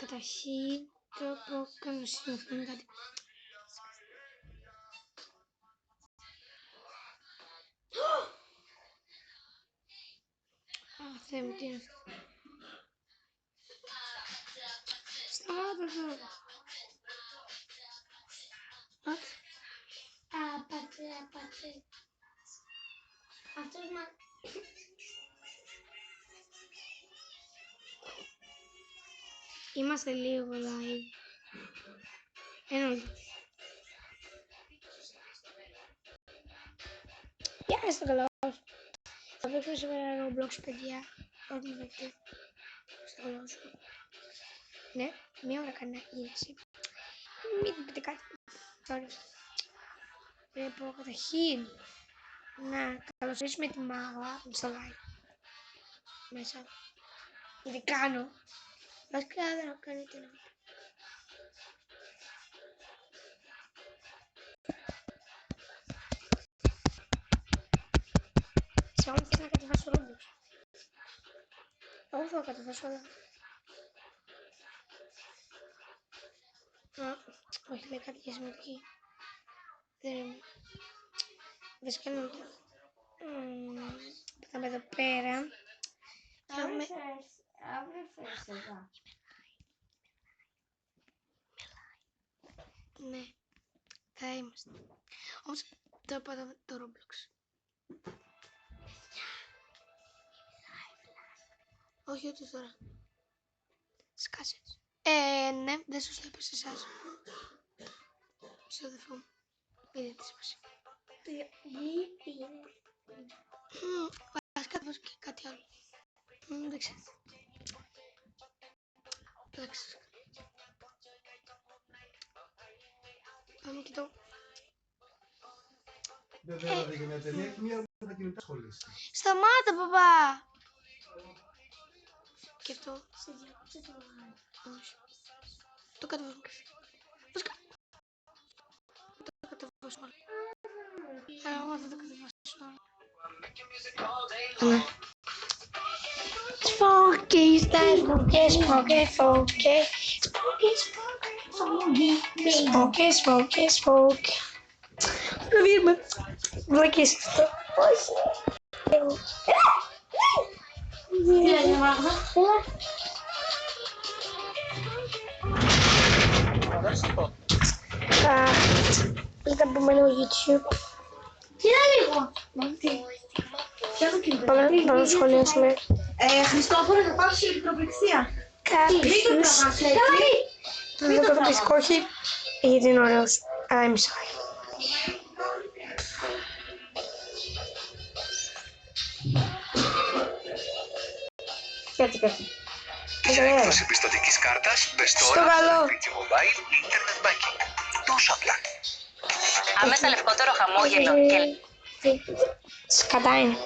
Καταρχήν το που κάνω συνήθω με κάτι. Α, Θεέ μου, τι είναι αυτό. Σταμάτα εδώ. Πάτσε. Αυτός μα... Είμαστε λίγο live. Ένα λεπτό. Γεια σας, το καλό. Θα παίξουμε σήμερα Roblox, παιδιά. Όχι με δεχτεί. Στο καλό σου. Ναι, μία ώρα κάνει να γίνει. Μην πείτε κάτι. Sorry. Πρέπει καταρχήν να καλωσορίσουμε τη Μάγα στο live. Μέσα. Γιατί κάνω. Βασικά δεν έχω κάνει τι να. Συγγνώμη, θέλω να κατεβάσω Roblox. Εγώ θα κατεβάσω όλα. Όχι, λέει κάτι για συμμετοχή. Δεν... Βασικά είναι το... Θα είμαι εδώ πέρα. Αύριο φέρεις εδώ. Ναι, θα είμαστε. Όμως τώρα πάω το Roblox. Όχι ούτε τώρα. Σκάσε. Ναι, δεν σου το είπα σε εσάς. Στο αδερφό μου. Είδε τι σημασία. Βασικά θα βάζω και κάτι άλλο. Δεν ξέρω. Εντάξει. Πάμε και το... Δεν θέλατε και μια ταινία και μια με τα κινητά σχολής. Σταμάτα, παπά! Και αυτό... Σε διακόψε το λάδι. Όχι. Το κατεβάζω. Βασικά... Το κατεβάζω όλο. Εγώ θα το κατεβάσω όλο. Ναι. Σπόκι, σπόκι. Προβήρουμε. Βλακείς αυτό. Όχι. Τι λέγε Μάγδα. Θα πούμε λίγο YouTube. Κοίτα λίγο. Πάμε να σχολιάσουμε. Χριστόφορο, θα πάω σε ηλεκτροπληξία. Κάποιους. Δεν το καταπιστικό, όχι. Γιατί είναι ωραίος. Αλλά είμαι σhy. Κάτσε. Για έκδοση πιστωτικής κάρτας, μπες τώρα στο Mobile Internet Banking. Τόσο απλά. Άμεσα λευκότερο χαμόγελο και... Σκατά είναι.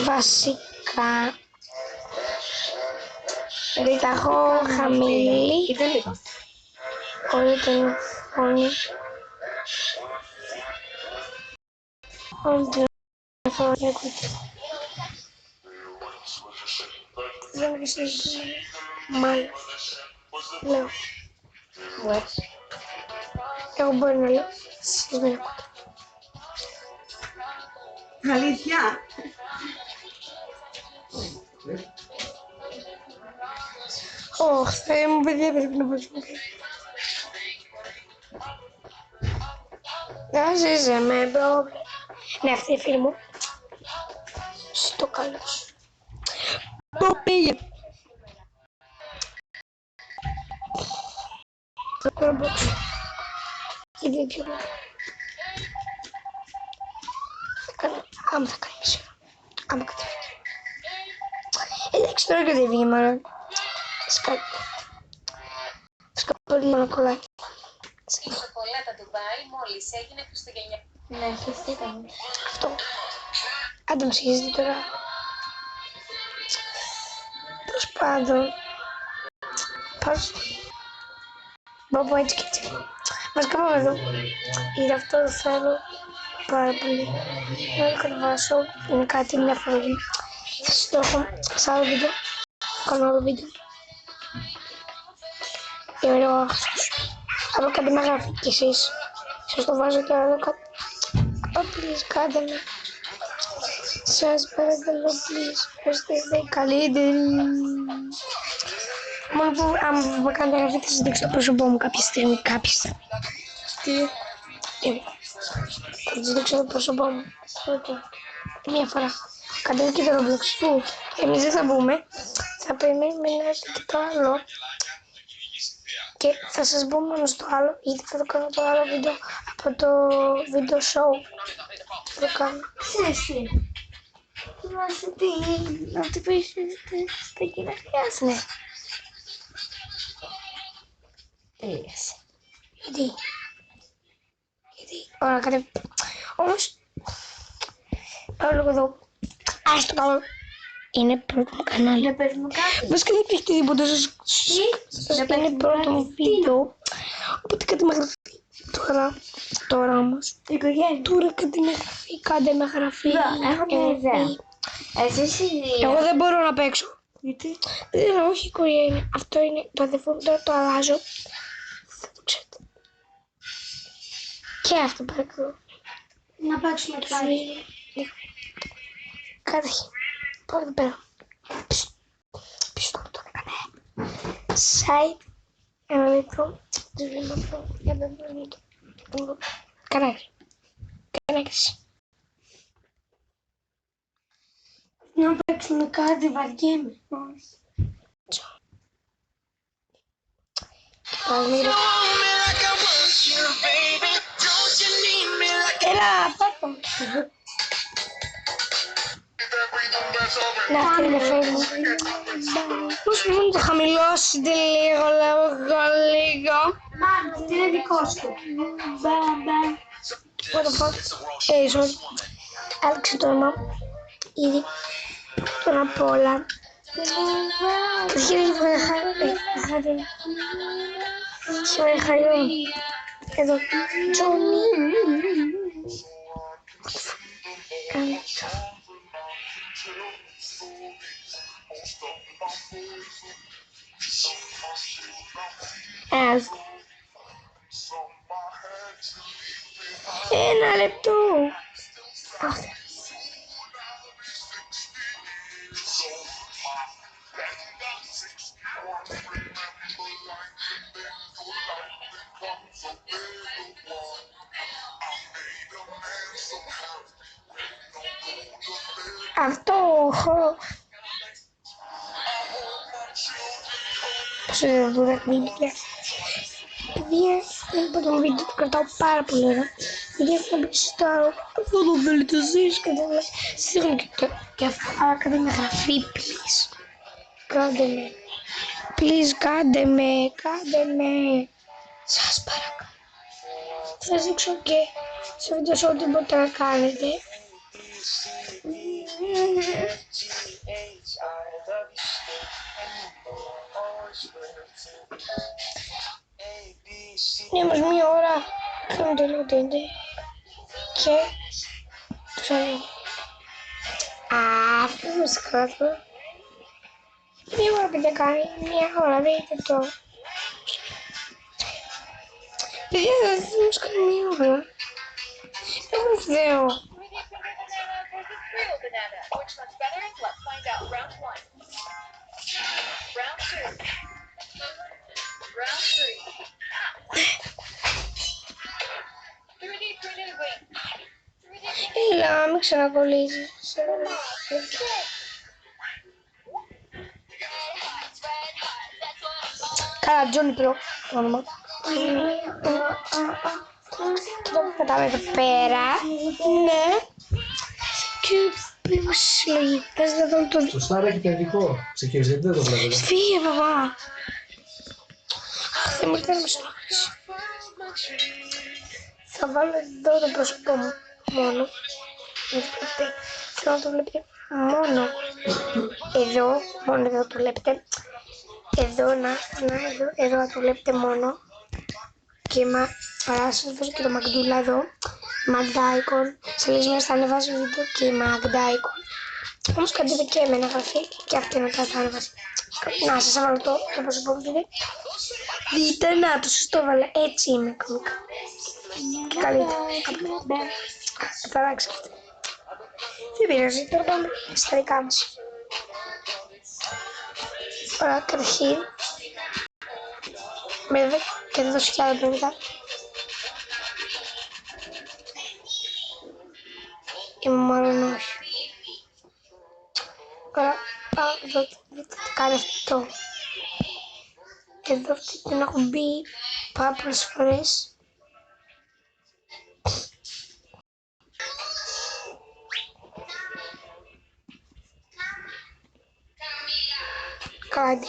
Βασικά... Ρίταχο χαμηλή. Κοίτα λίγο. Όλη την φωνή. Όλη την φωνή. Δεν ξέρω. Μάλλον. Λέω. Εγώ μπορεί να λέω. Εσείς δεν ακούτε. Αλήθεια. Ωχ, Θεέ μου, παιδιά, πρέπει να παίξουμε. Να ζήσε με μπρο. Ναι, αυτή η φίλη μου. Στο καλό σου. Πού πήγε. Το Roblox. Γιατί είναι πιο ωραίο. Άμα θα κάνει μισή ώρα. Άμα κατεβεί. Εντάξει, τώρα κατεβεί, μάλλον. Σκάκι. Πολύ μόνο κολλάει. Η σοκολάτα του Ντουμπάι μόλις έγινε Χριστουγεννιάτικη. Ναι, χεστήκαμε. Αυτό. Άντε μας έχεις δει τώρα. Τέλος πάντων. Πώς. Μπαμπού έτσι και έτσι. Βασικά πάμε εδώ. Γιατί αυτό το θέλω πάρα πολύ. Να το κατεβάσω. Είναι κάτι, μια φορμή. Θα σας το έχω σε άλλο βίντεο. Κάνω άλλο βίντεο. είμαι εγώ αυτός. Από κάτι με γράφει κι εσείς. Σας το βάζω τώρα εδώ κάτω. Please, κάντε με. Σας παρακαλώ, please. Είστε οι καλύτεροι. Μόνο που αν με κάνετε γραφή θα σας δείξω το πρόσωπό μου κάποια στιγμή. Τι. Θα σας δείξω το πρόσωπό μου. Μία φορά. Κάντε και το Roblox του. Εμείς δεν θα μπούμε. Θα περιμένουμε να έρθει και το άλλο. Και θα σας πω μόνο στο άλλο, γιατί θα το κάνω το άλλο βίντεο από το βίντεο show. Θα το κάνω. Ξέρεις τι. Θυμάσαι τι. Να του πεις στα γενέθλιά σου. Ναι. Τελείωσε. Γιατί. Ωραία, κάτε. Όμως. Πάω λίγο εδώ. Ας το κάνω. Είναι πρώτο μου κανάλι. Να παίζουμε κάτι. Βασικά δεν υπήρχε τίποτα. Είναι πρώτο μου βίντεο. Οπότε κάτι με γραφεί. Τώρα όμως. Οικογένεια. Τώρα κάτι με γραφεί. Κάντε με γραφεί. Έχω μια ιδέα. Εσείς οι δύο. Εγώ δεν μπορώ να παίξω. Γιατί. Δεν, όχι οικογένεια. Αυτό είναι το αδερφό μου. Τώρα το αλλάζω. Θα το ξέρετε. Και αυτό παρακαλώ. Να παίξουμε Το πάλι. ζωή. Καταρχήν. Πάω εδώ πέρα. Πίσω το τον έκανε. Site. Ένα λεπτό. Το βήμα αυτό. Για να δω. Κανάκρι. Να παίξουμε κάτι, βαριέμαι. Παλμύρο. Έλα, πάρ' να αυτή είναι φέρει μου. Πώς μπορείτε να το χαμηλώσετε λίγο. Μάμ, τι είναι δικό σου. What the fuck. Sorry. Άλλαξε το όνομα. Ήδη. Τώρα απ' όλα. Χάρη. Εδώ. Τζόνι. Ένα λεπτό. Αυτό. Πώς είναι το δεκμήνικια. Επειδή το βίντεο το κρατάω πάρα πολύ ωραία. Γιατί θα μπει στο άλλο. Αυτό το βελτιωθείς και δεν με σίγουρα και αυτό. Αλλά κάντε με γραφή, please. Κάντε με. Please, κάντε με. Σας παρακαλώ. Θα σας δείξω και σε βίντεο σε ό,τι μπορείτε να κάνετε. Είναι όμως μία ώρα. Κάνουμε το λίγο τέντε. Και τους ανοίγω. Αυτό είναι σκάτω. Μία ώρα παιδιά κάνει. Μία ώρα δείτε το. Παιδιά δεν μας κάνει μία ώρα. Δεν μου φταίω. Έλα, μην ξανακολλήσεις. Καλά, Τζόνι Προ, το όνομα. Κοίτα που πετάμε εδώ πέρα. Ναι. Και πήραμε συλλογή. Θες να δω το... Το Star έχει παιδικό. Ξεκίνησε, γιατί δεν το βλέπετε. Φύγε, παπά. Αχ, δεν μου ήρθε να με στοχάσει. Θα βάλω εδώ το πρόσωπό μου. Μόνο. Θέλω να το βλέπετε μόνο. Εδώ, μόνο εδώ το βλέπετε. Εδώ, εδώ να το βλέπετε μόνο. Και παρά σας βάζω και το Μαγδούλα εδώ. Μαγδάικον. Σε λίγες μέρες θα ανεβάσω βίντεο και Μαγδάικον. Όμως κάντε και εμένα γραφή και αυτή να τα ανεβάσει. Να σας έβαλω το πρόσωπό μου, Δείτε, να το σωστό βάλε. Έτσι είμαι κομικά. Και καλύτερα. Εντάξει. Δεν πειράζει, τώρα πάμε στα δικά μας. Ωραία, καταρχήν. Και δεν δώσω κι άλλα πράγματα. Ή μάλλον όχι. Ωραία, πάω εδώ, δείτε τι κάνει αυτό. Εδώ την έχω μπει πάρα πολλές φορές. Κάτι.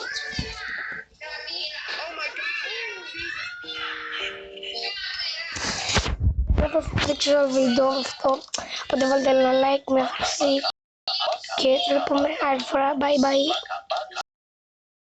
Δεν ξέρω βίντεο αυτό, οπότε βάλτε ένα like με αφήση και θα το πούμε άλλη φορά. Bye bye.